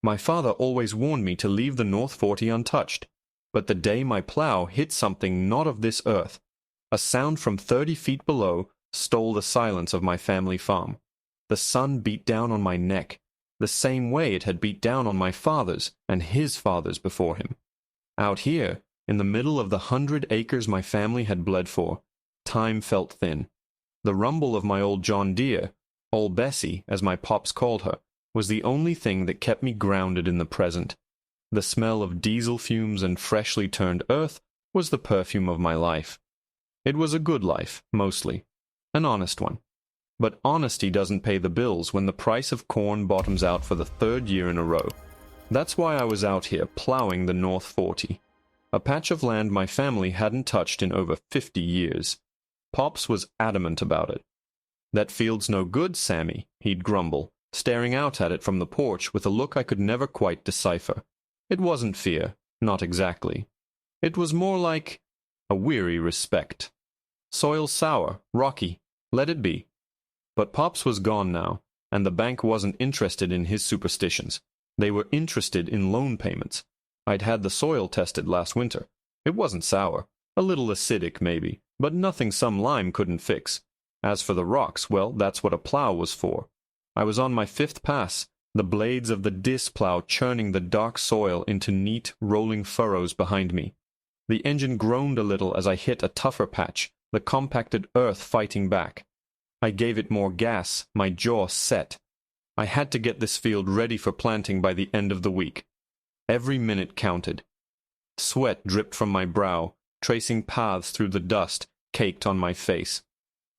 My father always warned me to leave the North 40 untouched, but the day my plow hit something not of this earth, a sound from 30 feet below stole the silence of my family farm. The sun beat down on my neck, the same way it had beat down on my father's and his father's before him. Out here, in the middle of the 100 acres my family had bled for, time felt thin. The rumble of my old John Deere, old Bessie, as my pops called her, was the only thing that kept me grounded in the present. The smell of diesel fumes and freshly turned earth was the perfume of my life. It was a good life, mostly. An honest one. But honesty doesn't pay the bills when the price of corn bottoms out for the 3rd year in a row. That's why I was out here plowing the North 40, a patch of land my family hadn't touched in over 50 years. Pops was adamant about it. "That field's no good, Sammy," he'd grumble, staring out at it from the porch with a look I could never quite decipher. It wasn't fear, not exactly. It was more like a weary respect. Soil sour, rocky, let it be. But Pops was gone now, and the bank wasn't interested in his superstitions. They were interested in loan payments. I'd had the soil tested last winter. It wasn't sour, a little acidic maybe, but nothing some lime couldn't fix. As for the rocks, well, that's what a plow was for. I was on my 5th pass, the blades of the disc plow churning the dark soil into neat, rolling furrows behind me. The engine groaned a little as I hit a tougher patch, the compacted earth fighting back. I gave it more gas, my jaw set. I had to get this field ready for planting by the end of the week. Every minute counted. Sweat dripped from my brow, tracing paths through the dust caked on my face.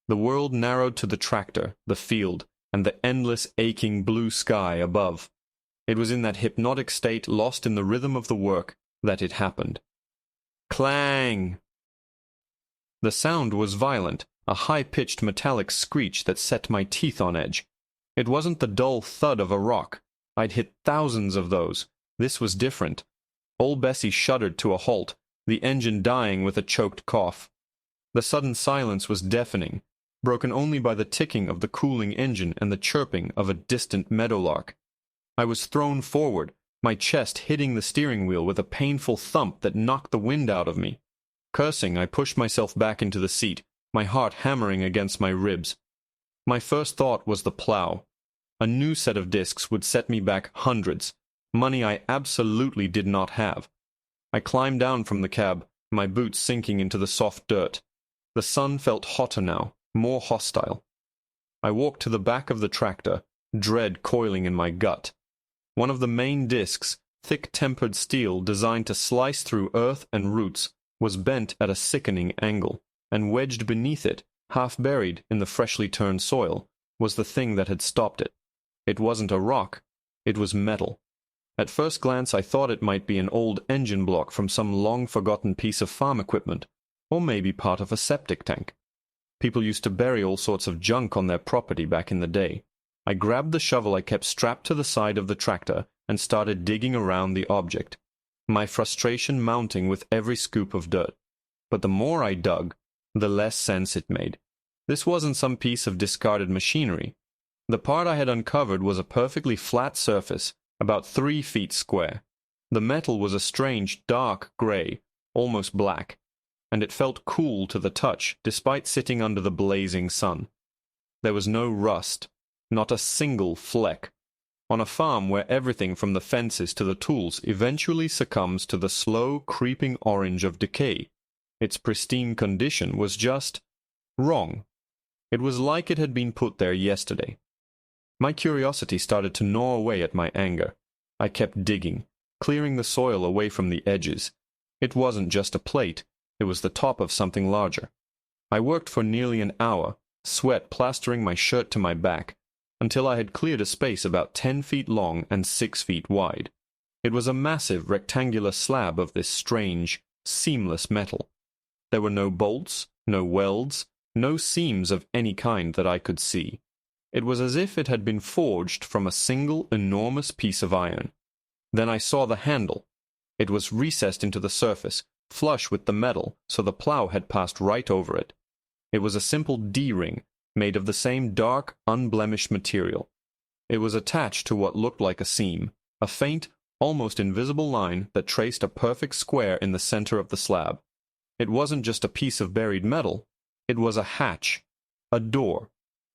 The world narrowed to the tractor, the field, and the endless aching blue sky above. It was in that hypnotic state, lost in the rhythm of the work, that it happened. Clang! The sound was violent, a high-pitched metallic screech that set my teeth on edge. It wasn't the dull thud of a rock. I'd hit thousands of those. This was different. Old Bessie shuddered to a halt, the engine dying with a choked cough. The sudden silence was deafening, broken only by the ticking of the cooling engine and the chirping of a distant meadowlark. I was thrown forward, my chest hitting the steering wheel with a painful thump that knocked the wind out of me. Cursing, I pushed myself back into the seat, my heart hammering against my ribs. My first thought was the plow. A new set of discs would set me back hundreds, money I absolutely did not have. I climbed down from the cab, my boots sinking into the soft dirt. The sun felt hotter now, more hostile. I walked to the back of the tractor, dread coiling in my gut. One of the main discs, thick-tempered steel designed to slice through earth and roots, was bent at a sickening angle, and wedged beneath it, half buried in the freshly turned soil, was the thing that had stopped it. It wasn't a rock, it was metal. At first glance I thought it might be an old engine block from some long-forgotten piece of farm equipment, or maybe part of a septic tank. People used to bury all sorts of junk on their property back in the day. I grabbed the shovel I kept strapped to the side of the tractor and started digging around the object, my frustration mounting with every scoop of dirt. But the more I dug, the less sense it made. This wasn't some piece of discarded machinery. The part I had uncovered was a perfectly flat surface, about 3 feet square. The metal was a strange, dark gray, almost black, and it felt cool to the touch despite sitting under the blazing sun. There was no rust, not a single fleck. On a farm where everything from the fences to the tools eventually succumbs to the slow, creeping orange of decay, its pristine condition was just wrong. It was like it had been put there yesterday. My curiosity started to gnaw away at my anger. I kept digging, clearing the soil away from the edges. It wasn't just a plate, it was the top of something larger. I worked for nearly an hour, sweat plastering my shirt to my back, until I had cleared a space about 10 feet long and 6 feet wide. It was a massive rectangular slab of this strange, seamless metal. There were no bolts, no welds, no seams of any kind that I could see. It was as if it had been forged from a single enormous piece of iron. Then I saw the handle. It was recessed into the surface, flush with the metal, so the plow had passed right over it. It was a simple D-ring, made of the same dark, unblemished material. It was attached to what looked like a seam, a faint, almost invisible line that traced a perfect square in the center of the slab. It wasn't just a piece of buried metal. It was a hatch, a door.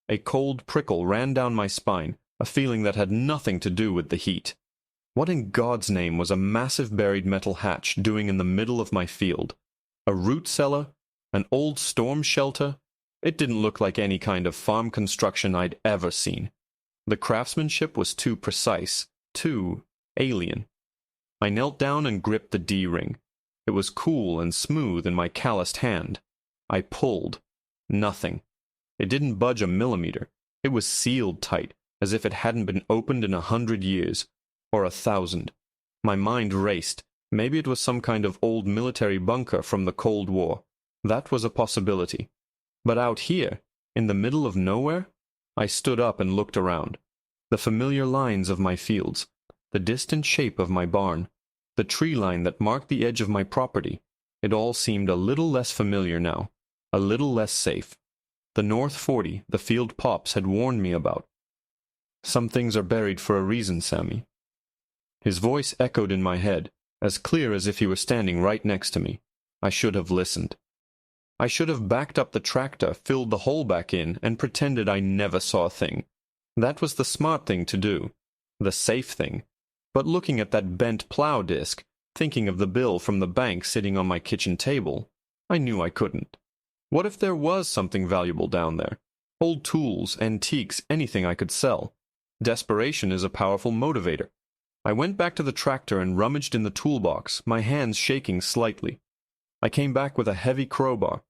A cold prickle ran down my spine, a feeling that had nothing to do with the heat. What in God's name was a massive buried metal hatch doing in the middle of my field? A root cellar? An old storm shelter? It didn't look like any kind of farm construction I'd ever seen. The craftsmanship was too precise, too alien. I knelt down and gripped the D-ring. It was cool and smooth in my calloused hand. I pulled. Nothing. It didn't budge a millimeter. It was sealed tight, as if it hadn't been opened in 100 years, or 1,000. My mind raced. Maybe it was some kind of old military bunker from the Cold War. That was a possibility. But out here, in the middle of nowhere? I stood up and looked around. The familiar lines of my fields, the distant shape of my barn, the tree line that marked the edge of my property, it all seemed a little less familiar now, a little less safe. The North 40 the field pops had warned me about. Some things are buried for a reason, Sammy. His voice echoed in my head, as clear as if he were standing right next to me. I should have listened. I should have backed up the tractor, filled the hole back in, and pretended I never saw a thing. That was the smart thing to do, the safe thing. But looking at that bent plow disc, thinking of the bill from the bank sitting on my kitchen table, I knew I couldn't. What if there was something valuable down there? Old tools, antiques, anything I could sell. Desperation is a powerful motivator. I went back to the tractor and rummaged in the toolbox, my hands shaking slightly. I came back with a heavy crowbar.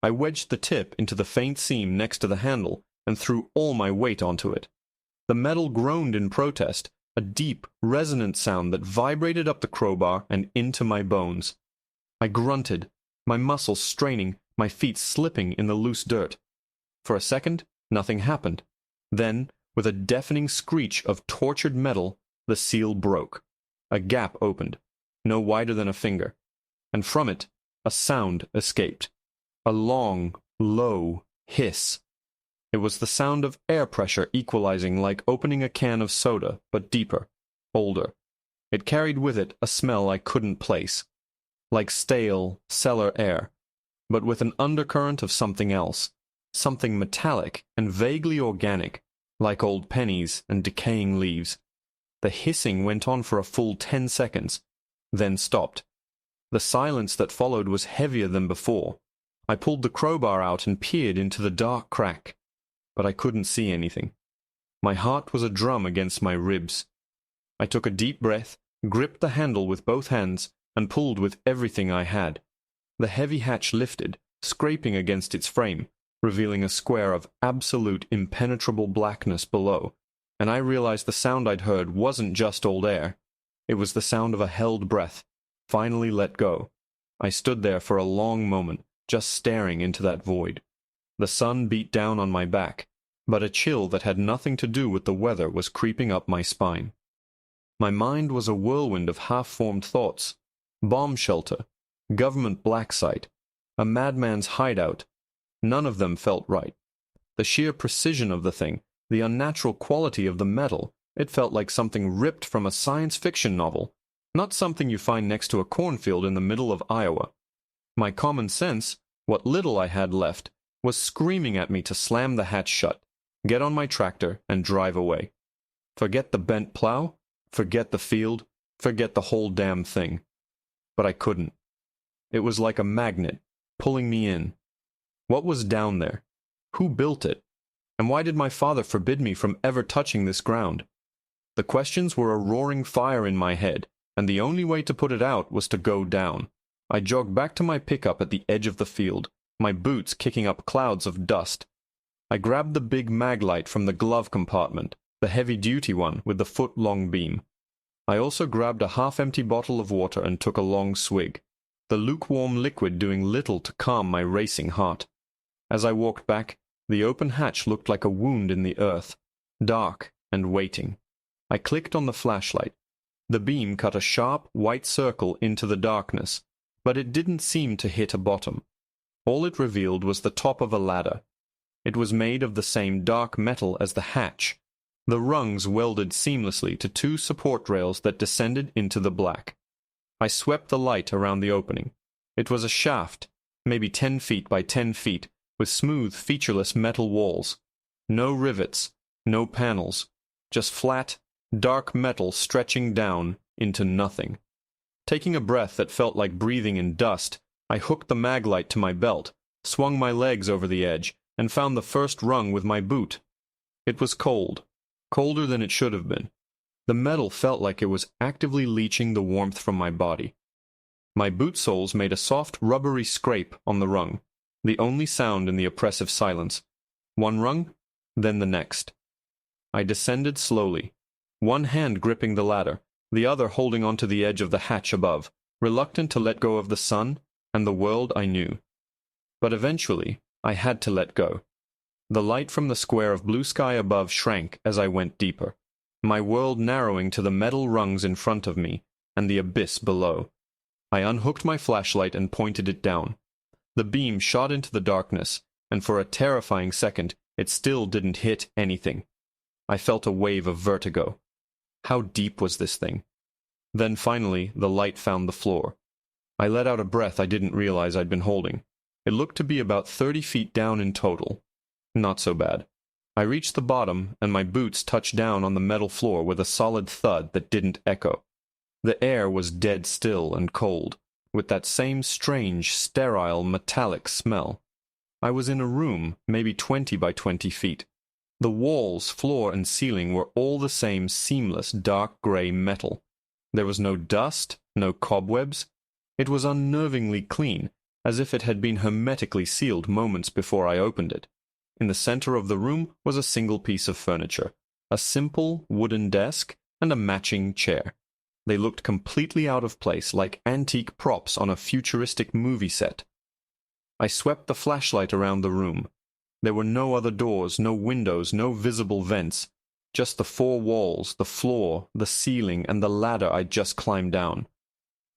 I wedged the tip into the faint seam next to the handle and threw all my weight onto it. The metal groaned in protest, a deep, resonant sound that vibrated up the crowbar and into my bones. I grunted, my muscles straining, my feet slipping in the loose dirt. For a second, nothing happened. Then, with a deafening screech of tortured metal, the seal broke. A gap opened, no wider than a finger, and from it, a sound escaped. A long, low hiss. It was the sound of air pressure equalizing, like opening a can of soda, but deeper, older. It carried with it a smell I couldn't place, like stale, cellar air, but with an undercurrent of something else, something metallic and vaguely organic, like old pennies and decaying leaves. The hissing went on for a full 10 seconds, then stopped. The silence that followed was heavier than before. I pulled the crowbar out and peered into the dark crack, but I couldn't see anything. My heart was a drum against my ribs. I took a deep breath, gripped the handle with both hands, and pulled with everything I had. The heavy hatch lifted, scraping against its frame, revealing a square of absolute impenetrable blackness below, and I realized the sound I'd heard wasn't just old air. It was the sound of a held breath, finally let go. I stood there for a long moment, just staring into that void. The sun beat down on my back, but a chill that had nothing to do with the weather was creeping up my spine. My mind was a whirlwind of half-formed thoughts. Bomb shelter, government black site, a madman's hideout. None of them felt right. The sheer precision of the thing, the unnatural quality of the metal, it felt like something ripped from a science fiction novel, not something you find next to a cornfield in the middle of Iowa. My common sense, what little I had left, was screaming at me to slam the hatch shut, get on my tractor, and drive away. Forget the bent plow, forget the field, forget the whole damn thing. But I couldn't. It was like a magnet, pulling me in. What was down there? Who built it? And why did my father forbid me from ever touching this ground? The questions were a roaring fire in my head, and the only way to put it out was to go down. I jogged back to my pickup at the edge of the field, my boots kicking up clouds of dust. I grabbed the big mag light from the glove compartment, the heavy-duty one with the foot-long beam. I also grabbed a half-empty bottle of water and took a long swig, the lukewarm liquid doing little to calm my racing heart. As I walked back, the open hatch looked like a wound in the earth, dark and waiting. I clicked on the flashlight. The beam cut a sharp, white circle into the darkness, but it didn't seem to hit a bottom. All it revealed was the top of a ladder. It was made of the same dark metal as the hatch, The rungs welded seamlessly to two support rails that descended into the black. I swept the light around the opening. It was a shaft, maybe 10 feet by 10 feet, with smooth, featureless metal walls. No rivets, no panels, just flat, dark metal stretching down into nothing. Taking a breath that felt like breathing in dust, I hooked the mag light to my belt, swung my legs over the edge, and found the first rung with my boot. It was cold, colder than it should have been. The metal felt like it was actively leaching the warmth from my body. My boot soles made a soft, rubbery scrape on the rung, the only sound in the oppressive silence. One rung, then the next. I descended slowly, one hand gripping the ladder, the other holding onto the edge of the hatch above, reluctant to let go of the sun and the world I knew. But eventually, I had to let go. The light from the square of blue sky above shrank as I went deeper, my world narrowing to the metal rungs in front of me and the abyss below. I unhooked my flashlight and pointed it down. The beam shot into the darkness, and for a terrifying second, it still didn't hit anything. I felt a wave of vertigo. How deep was this thing? Then finally, the light found the floor. I let out a breath I didn't realize I'd been holding. It looked to be about 30 feet down in total. Not so bad. I reached the bottom, and my boots touched down on the metal floor with a solid thud that didn't echo. The air was dead still and cold, with that same strange, sterile, metallic smell. I was in a room, maybe 20 by 20 feet. The walls, floor, and ceiling were all the same seamless, dark gray metal. There was no dust, no cobwebs. It was unnervingly clean, as if it had been hermetically sealed moments before I opened it. In the center of the room was a single piece of furniture, a simple wooden desk and a matching chair. They looked completely out of place, like antique props on a futuristic movie set. I swept the flashlight around the room. There were no other doors, no windows, no visible vents, just the four walls, the floor, the ceiling, and the ladder I'd just climbed down.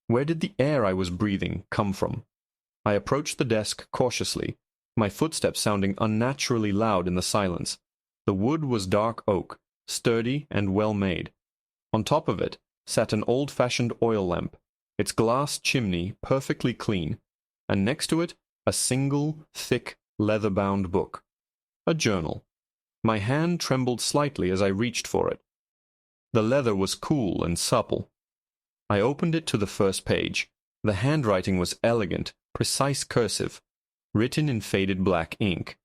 Where did the air I was breathing come from? I approached the desk cautiously, my footsteps sounding unnaturally loud in the silence. The wood was dark oak, sturdy and well made. On top of it sat an old-fashioned oil lamp, its glass chimney perfectly clean, and next to it a single, thick, leather-bound book. A journal. My hand trembled slightly as I reached for it. The leather was cool and supple. I opened it to the first page. The handwriting was elegant, precise cursive, written in faded black ink,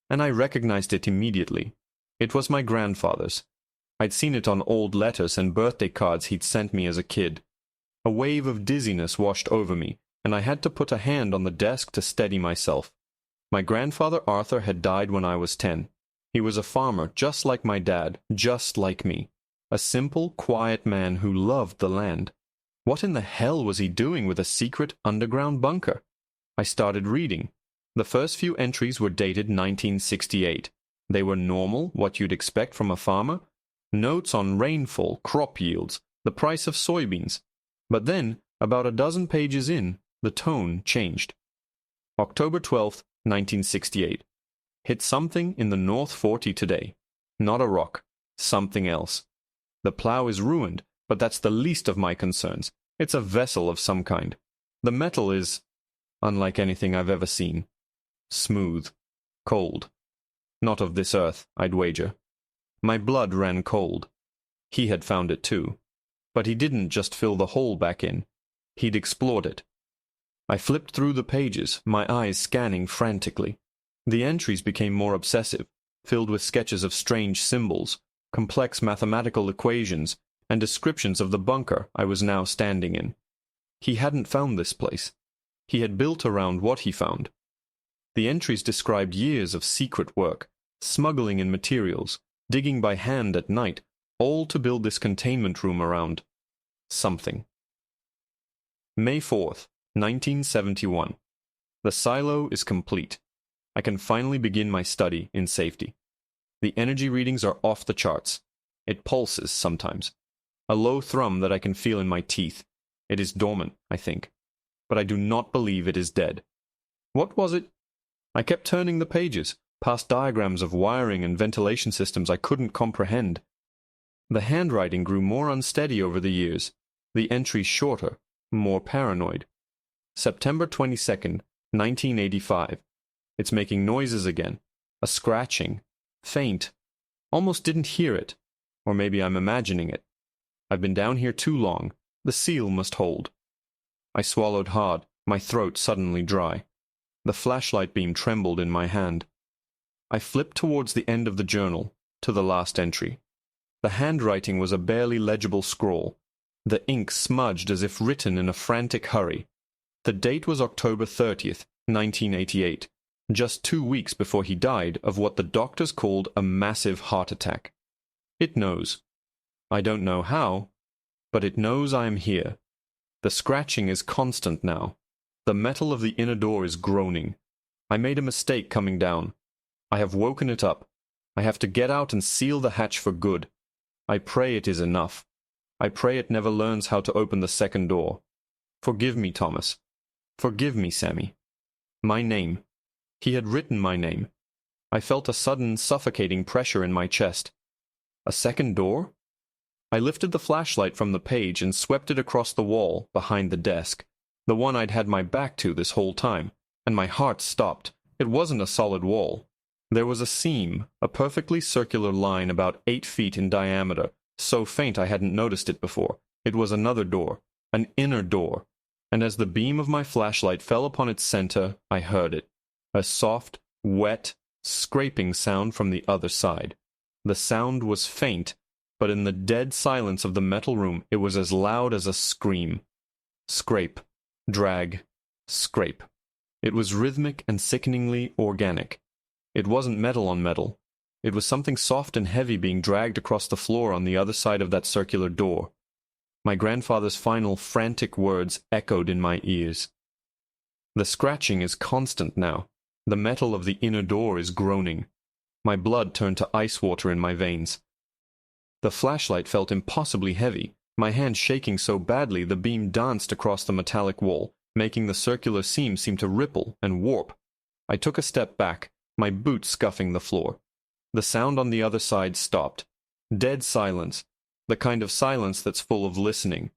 and I recognized it immediately. It was my grandfather's. I'd seen it on old letters and birthday cards he'd sent me as a kid. A wave of dizziness washed over me, and I had to put a hand on the desk to steady myself. My grandfather Arthur had died when I was 10. He was a farmer, just like my dad, just like me. A simple, quiet man who loved the land. What in the hell was he doing with a secret underground bunker? I started reading. The first few entries were dated 1968. They were normal, what you'd expect from a farmer. Notes on rainfall, crop yields, the price of soybeans. But then, about a dozen pages in, the tone changed. October 12th, 1968. Hit something in the North 40 today. Not a rock. Something else. The plow is ruined, but that's the least of my concerns. It's a vessel of some kind. The metal is unlike anything I've ever seen. Smooth. Cold. Not of this earth, I'd wager. My blood ran cold. He had found it too. But he didn't just fill the hole back in. He'd explored it. I flipped through the pages, my eyes scanning frantically. The entries became more obsessive, filled with sketches of strange symbols, complex mathematical equations, and descriptions of the bunker I was now standing in. He hadn't found this place. He had built around what he found. The entries described years of secret work, smuggling in materials, digging by hand at night, all to build this containment room around something. May 4th, 1971. The silo is complete. I can finally begin my study in safety. The energy readings are off the charts. It pulses sometimes. A low thrum that I can feel in my teeth. It is dormant, I think. But I do not believe it is dead. What was it? I kept turning the pages, past diagrams of wiring and ventilation systems I couldn't comprehend. The handwriting grew more unsteady over the years, the entries shorter, more paranoid. September 22nd, 1985. It's making noises again. A scratching. Faint. Almost didn't hear it. Or maybe I'm imagining it. I've been down here too long. The seal must hold. I swallowed hard, my throat suddenly dry. The flashlight beam trembled in my hand. I flipped towards the end of the journal, to the last entry. The handwriting was a barely legible scrawl. The ink smudged as if written in a frantic hurry. The date was October 30th, 1988, just 2 weeks before he died of what the doctors called a massive heart attack. It knows. I don't know how, but it knows I am here. The scratching is constant now. The metal of the inner door is groaning. I made a mistake coming down. I have woken it up. I have to get out and seal the hatch for good. I pray it is enough. I pray it never learns how to open the second door. Forgive me, Thomas. Forgive me, Sammy. My name. He had written my name. I felt a sudden suffocating pressure in my chest. A second door? I lifted the flashlight from the page and swept it across the wall behind the desk, the one I'd had my back to this whole time, and my heart stopped. It wasn't a solid wall. There was a seam, a perfectly circular line about 8 feet in diameter, so faint I hadn't noticed it before. It was another door, an inner door, and as the beam of my flashlight fell upon its center, I heard it. A soft, wet, scraping sound from the other side. The sound was faint, but in the dead silence of the metal room it was as loud as a scream. Scrape, drag, scrape. It was rhythmic and sickeningly organic. It wasn't metal on metal. It was something soft and heavy being dragged across the floor on the other side of that circular door. My grandfather's final frantic words echoed in my ears. The scratching is constant now. The metal of the inner door is groaning. My blood turned to ice water in my veins. The flashlight felt impossibly heavy, my hand shaking so badly the beam danced across the metallic wall, making the circular seam seem to ripple and warp. I took a step back, my boot scuffing the floor. The sound on the other side stopped. Dead silence, the kind of silence that's full of listening.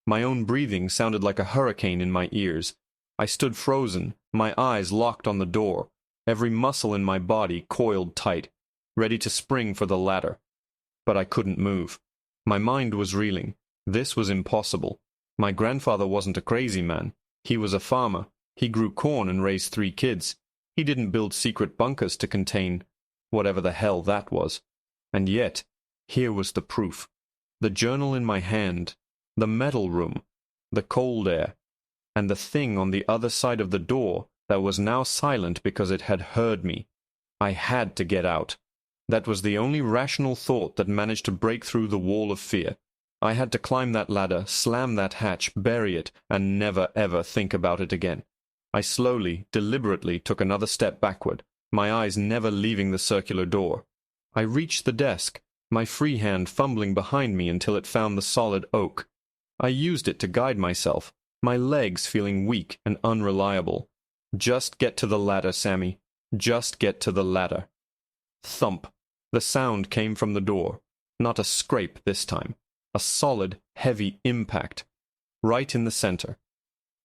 My own breathing sounded like a hurricane in my ears. I stood frozen, my eyes locked on the door, every muscle in my body coiled tight, ready to spring for the ladder. But I couldn't move. My mind was reeling. This was impossible. My grandfather wasn't a crazy man. He was a farmer. He grew corn and raised 3 kids. He didn't build secret bunkers to contain whatever the hell that was. And yet, here was the proof. The journal in my hand, the metal room, the cold air, and the thing on the other side of the door that was now silent because it had heard me. I had to get out. That was the only rational thought that managed to break through the wall of fear. I had to climb that ladder, slam that hatch, bury it, and never ever think about it again. I slowly, deliberately took another step backward, my eyes never leaving the circular door. I reached the desk, my free hand fumbling behind me until it found the solid oak. I used it to guide myself, my legs feeling weak and unreliable. Just get to the ladder, Sammy. Just get to the ladder. Thump. The sound came from the door. Not a scrape this time. A solid, heavy impact. Right in the center.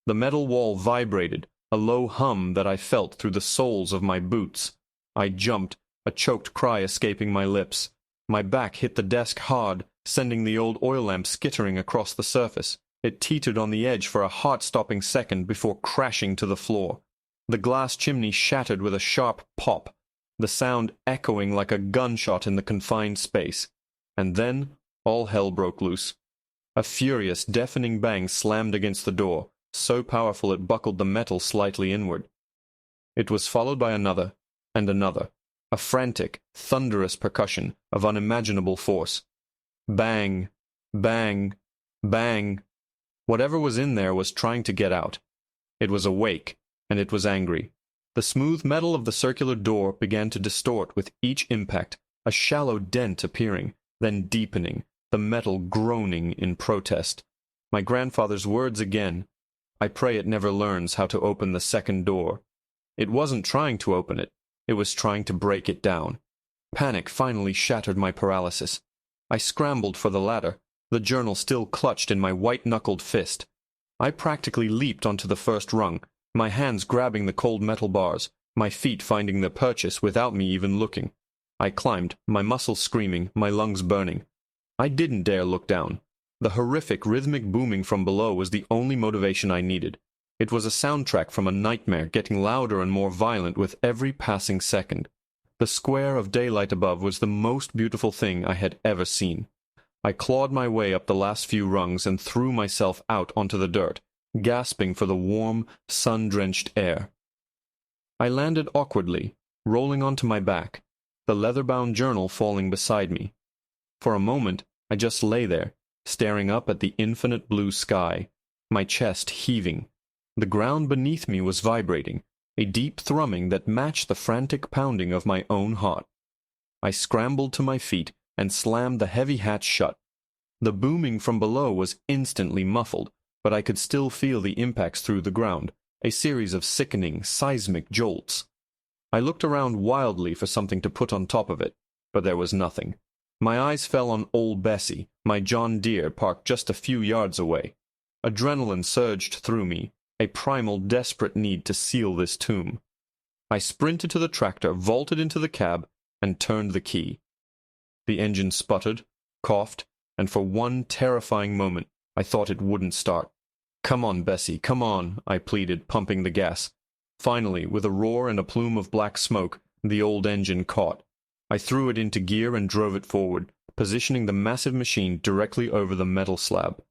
The metal wall vibrated, a low hum that I felt through the soles of my boots. I jumped, a choked cry escaping my lips. My back hit the desk hard, sending the old oil lamp skittering across the surface. It teetered on the edge for a heart-stopping second before crashing to the floor. The glass chimney shattered with a sharp pop, the sound echoing like a gunshot in the confined space. And then all hell broke loose. A furious, deafening bang slammed against the door, so powerful it buckled the metal slightly inward. It was followed by another, and another, a frantic, thunderous percussion of unimaginable force. Bang, bang, bang. Whatever was in there was trying to get out. It was awake, and it was angry. The smooth metal of the circular door began to distort with each impact, a shallow dent appearing, then deepening, the metal groaning in protest. My grandfather's words again. I pray it never learns how to open the second door. It wasn't trying to open it. It was trying to break it down. Panic finally shattered my paralysis. I scrambled for the ladder, the journal still clutched in my white-knuckled fist. I practically leaped onto the first rung, my hands grabbing the cold metal bars, my feet finding their purchase without me even looking. I climbed, my muscles screaming, my lungs burning. I didn't dare look down. The horrific rhythmic booming from below was the only motivation I needed. It was a soundtrack from a nightmare, getting louder and more violent with every passing second. The square of daylight above was the most beautiful thing I had ever seen. I clawed my way up the last few rungs and threw myself out onto the dirt, gasping for the warm, sun-drenched air. I landed awkwardly, rolling onto my back, the leather-bound journal falling beside me. For a moment, I just lay there, staring up at the infinite blue sky, my chest heaving. The ground beneath me was vibrating, a deep thrumming that matched the frantic pounding of my own heart. I scrambled to my feet and slammed the heavy hatch shut. The booming from below was instantly muffled, but I could still feel the impacts through the ground, a series of sickening, seismic jolts. I looked around wildly for something to put on top of it, but there was nothing. My eyes fell on Old Bessie, my John Deere parked just a few yards away. Adrenaline surged through me, a primal, desperate need to seal this tomb. I sprinted to the tractor, vaulted into the cab, and turned the key. The engine sputtered, coughed, and for one terrifying moment, I thought it wouldn't start. "Come on, Bessie, come on," I pleaded, pumping the gas. Finally, with a roar and a plume of black smoke, the old engine caught. I threw it into gear and drove it forward, positioning the massive machine directly over the metal slab.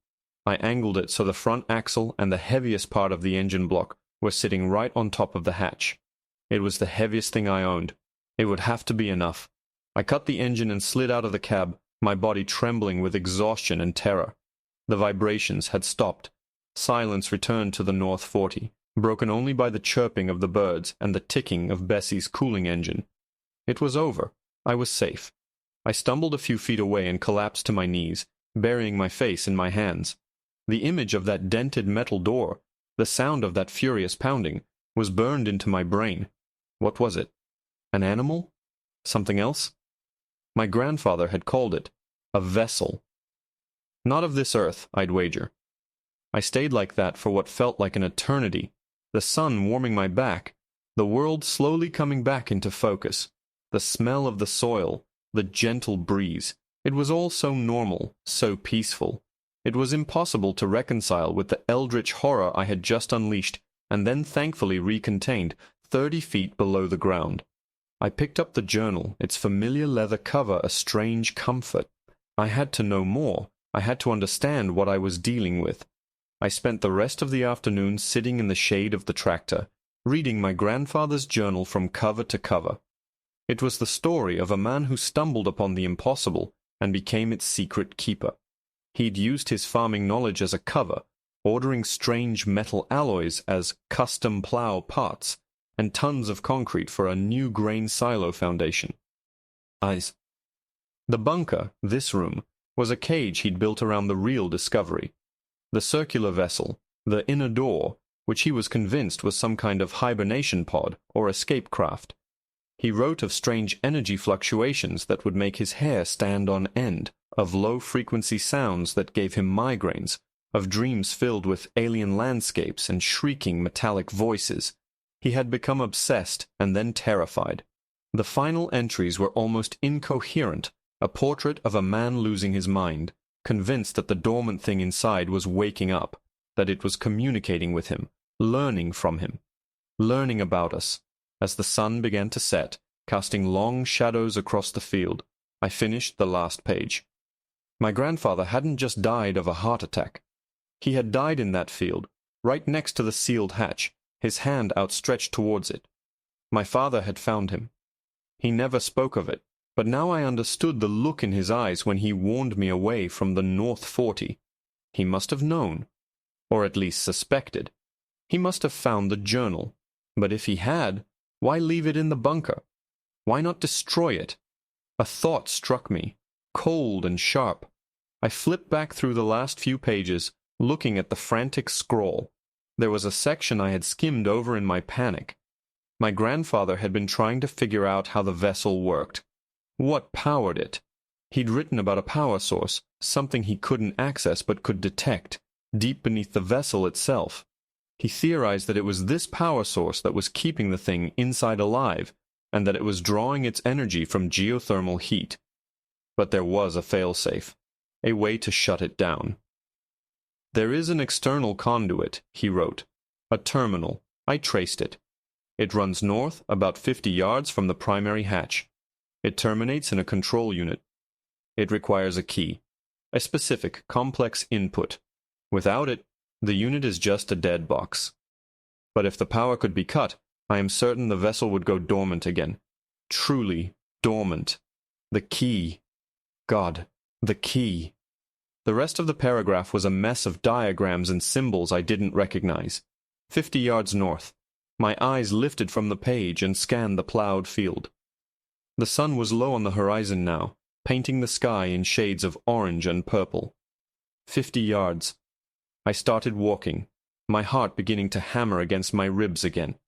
I angled it so the front axle and the heaviest part of the engine block were sitting right on top of the hatch. It was the heaviest thing I owned. It would have to be enough. I cut the engine and slid out of the cab, my body trembling with exhaustion and terror. The vibrations had stopped. Silence returned to the North 40, broken only by the chirping of the birds and the ticking of Bessie's cooling engine. It was over. I was safe. I stumbled a few feet away and collapsed to my knees, burying my face in my hands. The image of that dented metal door, the sound of that furious pounding, was burned into my brain. What was it? An animal? Something else? My grandfather had called it a vessel. Not of this earth, I'd wager. I stayed like that for what felt like an eternity, the sun warming my back, the world slowly coming back into focus, the smell of the soil, the gentle breeze. It was all so normal, so peaceful. It was impossible to reconcile with the eldritch horror I had just unleashed and then thankfully recontained 30 feet below the ground. I picked up the journal, its familiar leather cover a strange comfort. I had to know more. I had to understand what I was dealing with. I spent the rest of the afternoon sitting in the shade of the tractor, reading my grandfather's journal from cover to cover. It was the story of a man who stumbled upon the impossible and became its secret keeper. He'd used his farming knowledge as a cover, ordering strange metal alloys as custom plow parts, and tons of concrete for a new grain silo foundation. The bunker, this room, was a cage he'd built around the real discovery. The circular vessel, the inner door, which he was convinced was some kind of hibernation pod or escape craft. He wrote of strange energy fluctuations that would make his hair stand on end, of low-frequency sounds that gave him migraines, of dreams filled with alien landscapes and shrieking metallic voices. He had become obsessed and then terrified. The final entries were almost incoherent, a portrait of a man losing his mind, convinced that the dormant thing inside was waking up, that it was communicating with him, learning from him, learning about us. As the sun began to set, casting long shadows across the field, I finished the last page. My grandfather hadn't just died of a heart attack. He had died in that field, right next to the sealed hatch, his hand outstretched towards it. My father had found him. He never spoke of it, but now I understood the look in his eyes when he warned me away from the North 40. He must have known, or at least suspected. He must have found the journal. But if he had, why leave it in the bunker? Why not destroy it? A thought struck me, cold and sharp. I flipped back through the last few pages, looking at the frantic scrawl. There was a section I had skimmed over in my panic. My grandfather had been trying to figure out how the vessel worked. What powered it? He'd written about a power source, something he couldn't access but could detect, deep beneath the vessel itself. He theorized that it was this power source that was keeping the thing inside alive, and that it was drawing its energy from geothermal heat. But there was a failsafe, a way to shut it down. "There is an external conduit," he wrote. "A terminal. I traced it. It runs north about 50 yards from the primary hatch. It terminates in a control unit. It requires a key, a specific, complex input. Without it, the unit is just a dead box. But if the power could be cut, I am certain the vessel would go dormant again. Truly dormant. The key. God, the key." The rest of the paragraph was a mess of diagrams and symbols I didn't recognize. 50 yards north. My eyes lifted from the page and scanned the plowed field. The sun was low on the horizon now, painting the sky in shades of orange and purple. 50 yards. I started walking, my heart beginning to hammer against my ribs again.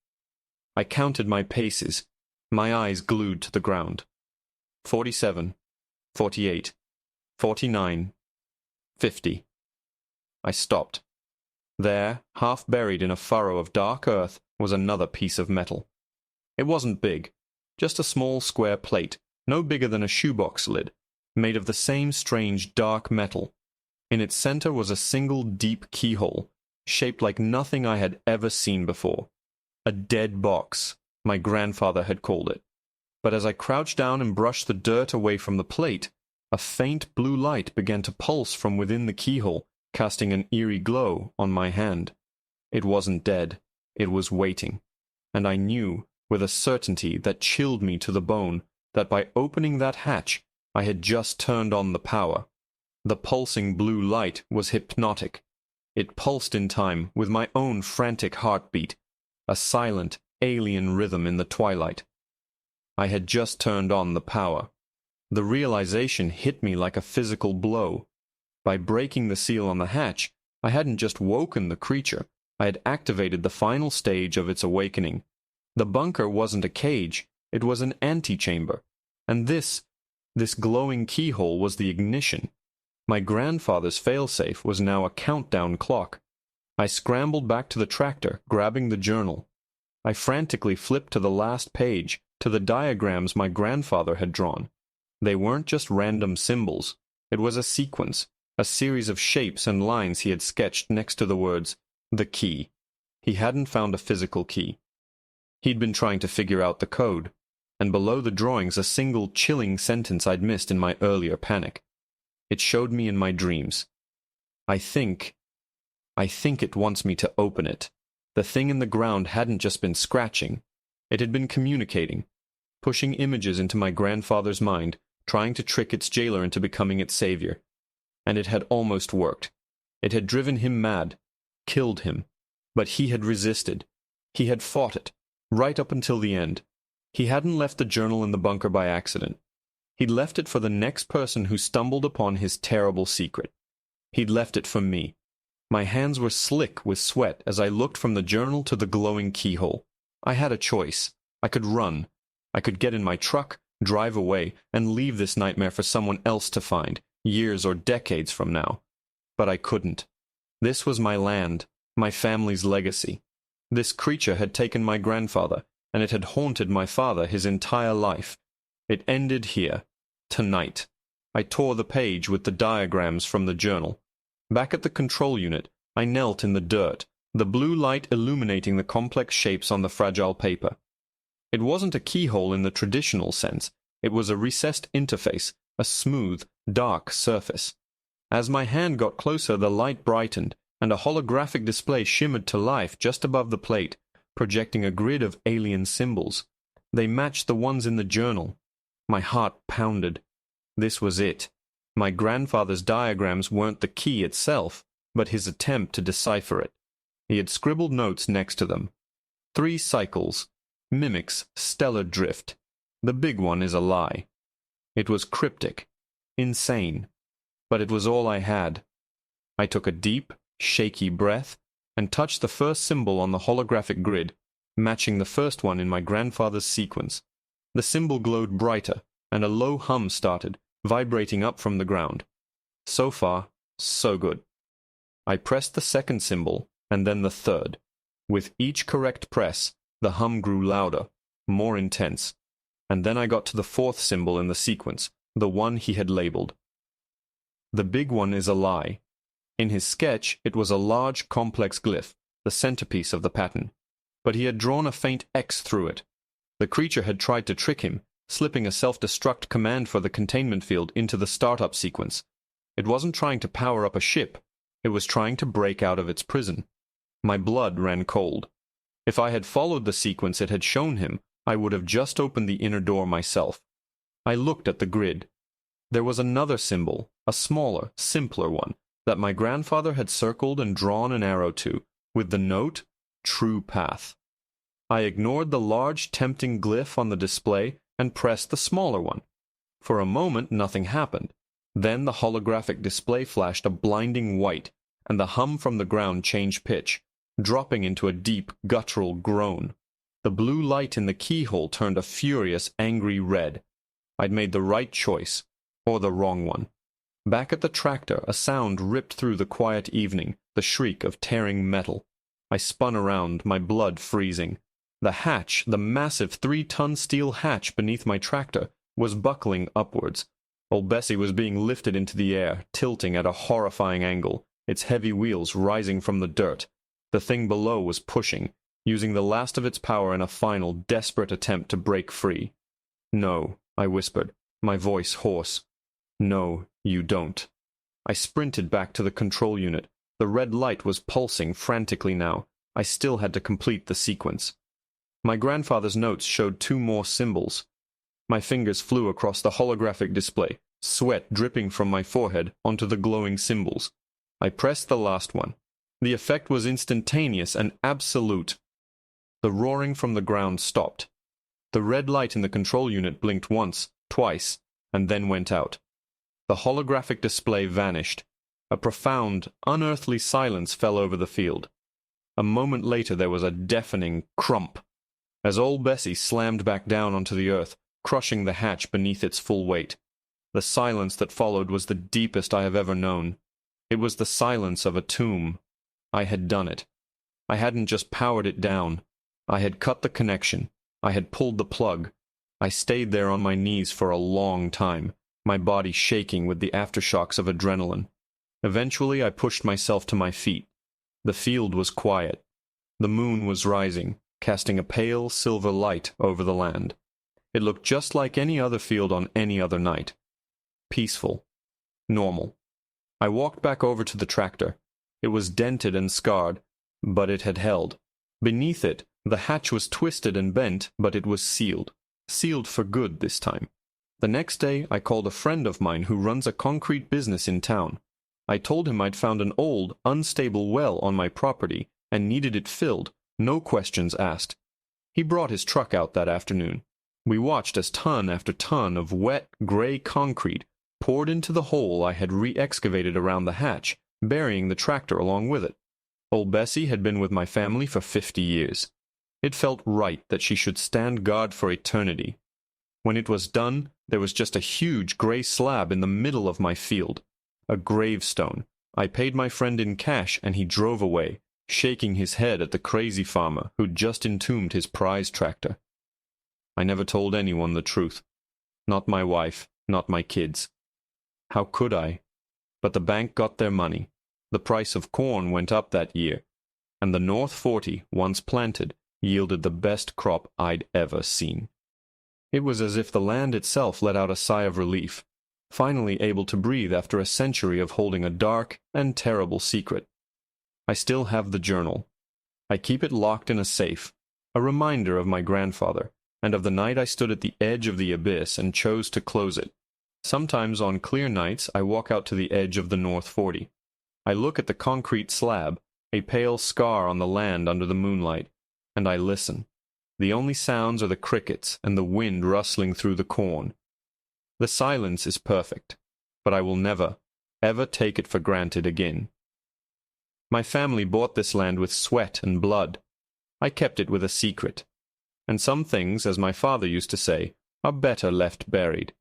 I counted my paces, my eyes glued to the ground. 47, 48, 49, 50. I stopped. There, half buried in a furrow of dark earth, was another piece of metal. It wasn't big, just a small square plate, no bigger than a shoebox lid, made of the same strange dark metal. In its center was a single deep keyhole, shaped like nothing I had ever seen before. A dead box, my grandfather had called it. But as I crouched down and brushed the dirt away from the plate, a faint blue light began to pulse from within the keyhole, casting an eerie glow on my hand. It wasn't dead. It was waiting. And I knew, with a certainty that chilled me to the bone, that by opening that hatch, I had just turned on the power. The pulsing blue light was hypnotic. It pulsed in time with my own frantic heartbeat, a silent, alien rhythm in the twilight. I had just turned on the power. The realization hit me like a physical blow. By breaking the seal on the hatch, I hadn't just woken the creature, I had activated the final stage of its awakening. The bunker wasn't a cage, it was an antechamber. And this glowing keyhole was the ignition. My grandfather's failsafe was now a countdown clock. I scrambled back to the tractor, grabbing the journal. I frantically flipped to the last page, to the diagrams my grandfather had drawn. They weren't just random symbols. It was a sequence, a series of shapes and lines he had sketched next to the words, "the key." He hadn't found a physical key. He'd been trying to figure out the code, and below the drawings a single chilling sentence I'd missed in my earlier panic. It showed me in my dreams. I think it wants me to open it. The thing in the ground hadn't just been scratching. It had been communicating, pushing images into my grandfather's mind, trying to trick its jailer into becoming its savior. And it had almost worked. It had driven him mad, killed him. But he had resisted. He had fought it, right up until the end. He hadn't left the journal in the bunker by accident. He'd left it for the next person who stumbled upon his terrible secret. He'd left it for me. My hands were slick with sweat as I looked from the journal to the glowing keyhole. I had a choice. I could run. I could get in my truck, drive away, and leave this nightmare for someone else to find, years or decades from now. But I couldn't. This was my land, my family's legacy. This creature had taken my grandfather, and it had haunted my father his entire life. It ended here, tonight. I tore the page with the diagrams from the journal. Back at the control unit, I knelt in the dirt, the blue light illuminating the complex shapes on the fragile paper. It wasn't a keyhole in the traditional sense. It was a recessed interface, a smooth, dark surface. As my hand got closer, the light brightened, and a holographic display shimmered to life just above the plate, projecting a grid of alien symbols. They matched the ones in the journal. My heart pounded. This was it. My grandfather's diagrams weren't the key itself, but his attempt to decipher it. He had scribbled notes next to them. 3 cycles. Mimics stellar drift. The big one is a lie. It was cryptic. Insane. But it was all I had. I took a deep, shaky breath and touched the first symbol on the holographic grid, matching the first one in my grandfather's sequence. The symbol glowed brighter, and a low hum started, vibrating up from the ground. So far, so good. I pressed the second symbol, and then the third. With each correct press, the hum grew louder, more intense, and then I got to the fourth symbol in the sequence, the one he had labeled. The big one is a lie. In his sketch, it was a large, complex glyph, the centerpiece of the pattern, but he had drawn a faint X through it. The creature had tried to trick him, slipping a self-destruct command for the containment field into the startup sequence. It wasn't trying to power up a ship. It was trying to break out of its prison. My blood ran cold. If I had followed the sequence it had shown him, I would have just opened the inner door myself. I looked at the grid. There was another symbol, a smaller, simpler one, that my grandfather had circled and drawn an arrow to, with the note, "True Path." I ignored the large, tempting glyph on the display and pressed the smaller one. For a moment nothing happened. Then the holographic display flashed a blinding white, and the hum from the ground changed pitch, dropping into a deep, guttural groan. The blue light in the keyhole turned a furious, angry red. I'd made the right choice, or the wrong one. Back at the tractor, a sound ripped through the quiet evening, the shriek of tearing metal. I spun around, my blood freezing. The hatch, the massive 3-ton steel hatch beneath my tractor, was buckling upwards. Old Bessie was being lifted into the air, tilting at a horrifying angle, its heavy wheels rising from the dirt. The thing below was pushing, using the last of its power in a final, desperate attempt to break free. "No," I whispered, my voice hoarse. "No, you don't." I sprinted back to the control unit. The red light was pulsing frantically now. I still had to complete the sequence. My grandfather's notes showed 2 more symbols. My fingers flew across the holographic display, sweat dripping from my forehead onto the glowing symbols. I pressed the last one. The effect was instantaneous and absolute. The roaring from the ground stopped. The red light in the control unit blinked once, twice, and then went out. The holographic display vanished. A profound, unearthly silence fell over the field. A moment later there was a deafening crump, as old Bessie slammed back down onto the earth, crushing the hatch beneath its full weight. The silence that followed was the deepest I have ever known. It was the silence of a tomb. I had done it. I hadn't just powered it down. I had cut the connection. I had pulled the plug. I stayed there on my knees for a long time, my body shaking with the aftershocks of adrenaline. Eventually I pushed myself to my feet. The field was quiet. The moon was rising, casting a pale silver light over the land. It looked just like any other field on any other night. Peaceful. Normal. I walked back over to the tractor. It was dented and scarred, but it had held. Beneath it, the hatch was twisted and bent, but it was sealed. Sealed for good this time. The next day, I called a friend of mine who runs a concrete business in town. I told him I'd found an old, unstable well on my property and needed it filled, no questions asked. He brought his truck out that afternoon. We watched as ton after ton of wet, gray concrete poured into the hole I had re-excavated around the hatch, burying the tractor along with it. Old Bessie had been with my family for 50 years. It felt right that she should stand guard for eternity. When it was done, there was just a huge gray slab in the middle of my field. A gravestone. I paid my friend in cash and he drove away, shaking his head at the crazy farmer who'd just entombed his prize tractor. I never told anyone the truth. Not my wife, not my kids. How could I? But the bank got their money. The price of corn went up that year, and the North 40, once planted, yielded the best crop I'd ever seen. It was as if the land itself let out a sigh of relief, finally able to breathe after a century of holding a dark and terrible secret. I still have the journal. I keep it locked in a safe, a reminder of my grandfather, and of the night I stood at the edge of the abyss and chose to close it. Sometimes on clear nights I walk out to the edge of the North 40. I look at the concrete slab, a pale scar on the land under the moonlight, and I listen. The only sounds are the crickets and the wind rustling through the corn. The silence is perfect, but I will never, ever take it for granted again. My family bought this land with sweat and blood. I kept it with a secret. And some things, as my father used to say, are better left buried.